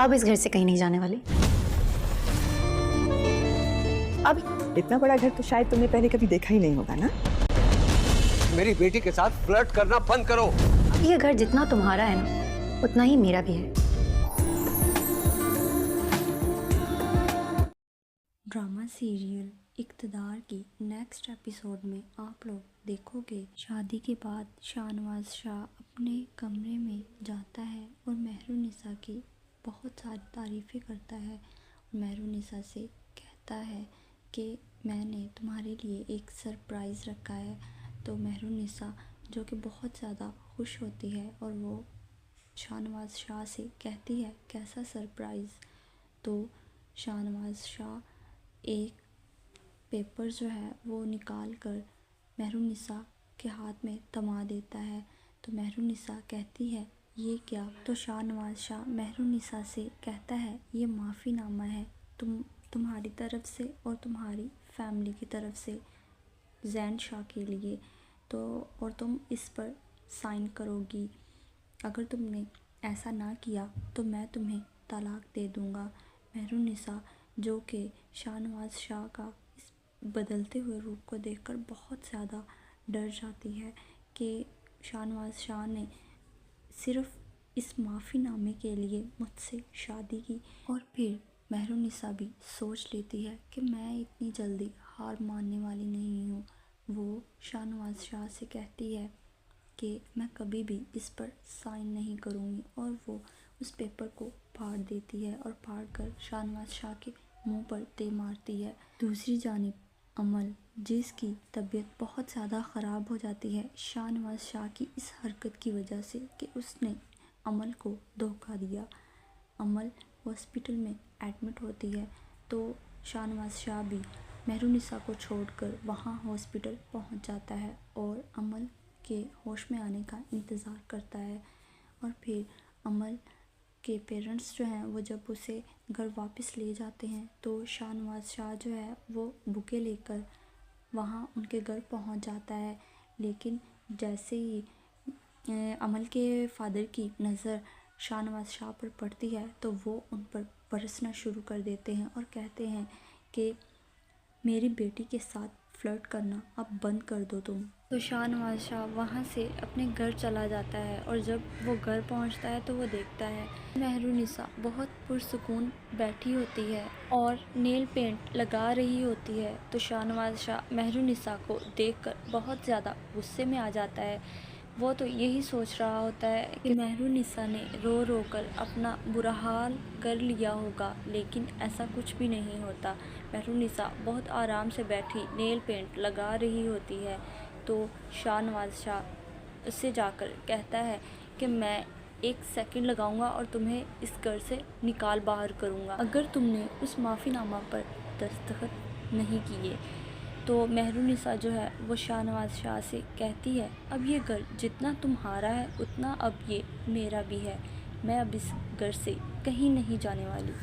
अब इस घर से कहीं नहीं जाने वाली। अब इतना बड़ा घर तो शायद तुमने पहले कभी देखा ही नहीं होगा ना। मेरी बेटी के साथ फ्लर्ट करना बंद करो। अब ये घर जितना तुम्हारा है ना, उतना ही मेरा भी है। ड्रामा सीरियल इक़्तिदार की नेक्स्ट एपिसोड में आप लोग देखोगे, शादी के बाद शाहनवाज शाह अपने कमरे में जाता है और महरुनिसा की बहुत सारी तारीफ़ें करता है और महरुनिसा से कहता है कि मैंने तुम्हारे लिए एक सरप्राइज़ रखा है। तो महरुनिसा जो कि बहुत ज़्यादा खुश होती है और वो शाहनवाज शाह से कहती है कैसा सरप्राइज़। तो शाहनवाज शाह एक पेपर जो है वो निकाल कर महरुनिसा के हाथ में थमा देता है। तो महरुनिसा कहती है ये क्या। तो शाहनवाज शाह महरुनिसा से कहता है ये माफ़ीनामा है तुम्हारी तरफ से और तुम्हारी फैमिली की तरफ से ज़ैन शाह के लिए। तो और तुम इस पर साइन करोगी। अगर तुमने ऐसा ना किया तो मैं तुम्हें तलाक दे दूँगा। महरुनिसा जो कि शाहनवाज शाह का इस बदलते हुए रूप को देखकर बहुत ज़्यादा डर जाती है कि शाहनवाज शाह ने सिर्फ़ इस माफ़ीनामे के लिए मुझसे शादी की। और फिर महरुनिसा भी सोच लेती है कि मैं इतनी जल्दी हार मानने वाली नहीं हूँ। वो शाहनवाज शाह से कहती है कि मैं कभी भी इस पर साइन नहीं करूँगी और वो उस पेपर को फाड़ देती है और फाड़ कर शाहनवाज शाह के मुंह पर दे मारती है। दूसरी जानिब अमल, जिसकी तबीयत बहुत ज़्यादा ख़राब हो जाती है शाहनवाज शाह की इस हरकत की वजह से कि उसने अमल को धोखा दिया। अमल हॉस्पिटल में एडमिट होती है तो शाहनवाज शाह भी महरुनिसा को छोड़कर वहाँ हॉस्पिटल पहुँच जाता है और अमल के होश में आने का इंतज़ार करता है। और फिर अमल के पेरेंट्स जो हैं वो जब उसे घर वापस ले जाते हैं तो शाहनवाज शाह जो है वो बुके लेकर वहाँ उनके घर पहुँच जाता है। लेकिन जैसे ही अमल के फादर की नज़र शाहनवाज शाह पर पड़ती है तो वो उन पर बरसना शुरू कर देते हैं और कहते हैं कि मेरी बेटी के साथ फ्लर्ट करना अब बंद कर दो तुम। तो शाहनवाज शाह वहाँ से अपने घर चला जाता है और जब वो घर पहुँचता है तो वो देखता है महरुनिसा बहुत पुरसुकून बैठी होती है और नेल पेंट लगा रही होती है। तो शाहनवाज शाह महरुनिसा को देखकर बहुत ज़्यादा गुस्से में आ जाता है। वो तो यही सोच रहा होता है कि महरुनिसा ने रो रो कर अपना बुरा हाल कर लिया होगा, लेकिन ऐसा कुछ भी नहीं होता। महरुनिसा बहुत आराम से बैठी नेल पेंट लगा रही होती है। तो शाहनवाज शाह उससे जाकर कहता है कि मैं 1 सेकंड लगाऊंगा और तुम्हें इस घर से निकाल बाहर करूंगा अगर तुमने उस माफ़ीनामा पर दस्तखत नहीं किए। तो महरुनिसा जो है वो शाहनवाज शाह से कहती है अब ये घर जितना तुम्हारा है उतना अब ये मेरा भी है। मैं अब इस घर से कहीं नहीं जाने वाली।